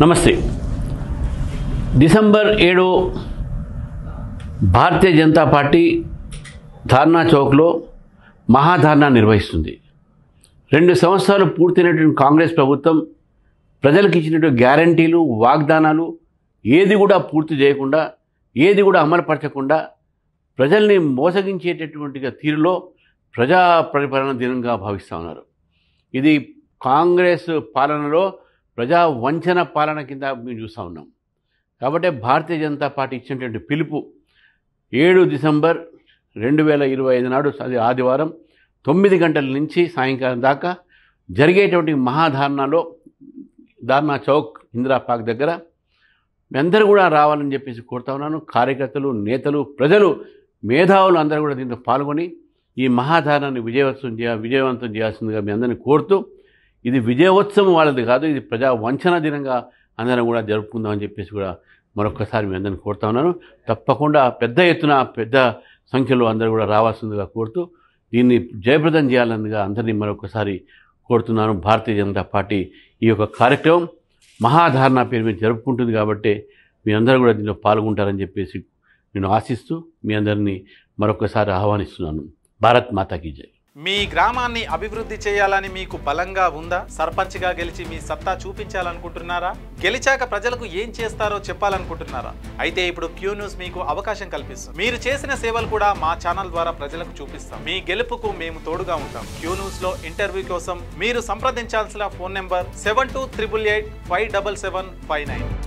నమస్తే. December 7 Bharatiya Janata party ధర్నా చౌక్లో మహాధర్నా నిర్వహిస్తుంది. 2 సంవత్సరాలు పూర్తయినటువంటి కాంగ్రెస్ ప్రభుత్వం ప్రజలకు ఇచ్చినటువంటి గ్యారంటీలు, వాగ్దానాలు ఏది కూడా పూర్తి చేయకుండా, ఏది కూడా అమలుపరచకుండా ప్రజల్ని మోసగించేటటువంటి తీరులో ప్రజా పరిపాలన దినంగా భావిస్తూ ఉన్నారు. ఇది కాంగ్రెస్ పాలనలో ప్రజా వంచన పాలన కింద మేము చూస్తూ ఉన్నాం. కాబట్టి భారతీయ జనతా పార్టీ ఇచ్చినటువంటి పిలుపు 7 డిసెంబర్ 2025 నాడు, అది ఆదివారం 9 గంటల నుంచి సాయంకాలం దాకా జరిగేటువంటి మహాధర్నాలో ధర్నా చౌక్ ఇందిరా పార్క్ దగ్గర మీ అందరూ కూడా రావాలని చెప్పేసి కోరుతా ఉన్నాను. కార్యకర్తలు, నేతలు, ప్రజలు, మేధావులు అందరూ కూడా దీంట్లో పాల్గొని ఈ మహాధర్నాన్ని విజయవంతం చేయాల్సిందిగా మీ అందరినీ కోరుతూ, ఇది విజయోత్సవం వాళ్ళది కాదు, ఇది ప్రజా వంచన దినంగా అందరం కూడా జరుపుకుందామని చెప్పేసి కూడా మరొకసారి మీ అందరిని కోరుతా ఉన్నాను. తప్పకుండా పెద్ద ఎత్తున, పెద్ద సంఖ్యలో అందరూ కూడా రావాల్సిందిగా కోరుతూ దీన్ని జయప్రదం చేయాలనిగా అందరినీ మరొకసారి కోరుతున్నాను. భారతీయ జనతా పార్టీ ఈ యొక్క కార్యక్రమం మహాధర్నా పేరు మీద జరుపుకుంటుంది కాబట్టి మీ అందరూ కూడా దీనిలో పాల్గొంటారని చెప్పేసి నేను ఆశిస్తూ మీ అందరినీ మరొకసారి ఆహ్వానిస్తున్నాను. భారత్ మాతాకి జై. మీ గ్రామాన్ని అభివృద్ధి చేయాలని మీకు బలంగా ఉందా? సర్పంచ్గా గెలిచి మీ సత్తా చూపించాలనుకుంటున్నారా? గెలిచాక ప్రజలకు ఏం చేస్తారో చెప్పాలనుకుంటున్నారా? అయితే ఇప్పుడు క్యూ న్యూస్ మీకు అవకాశం కల్పిస్తుంది. మీరు చేసిన సేవలు కూడా మా ఛానల్ ద్వారా ప్రజలకు చూపిస్తాం. మీ గెలుపుకు మేము తోడుగా ఉంటాం. క్యూ న్యూస్ లో ఇంటర్వ్యూ కోసం మీరు సంప్రదించాల్సిన ఫోన్ నెంబర్ 7288857759.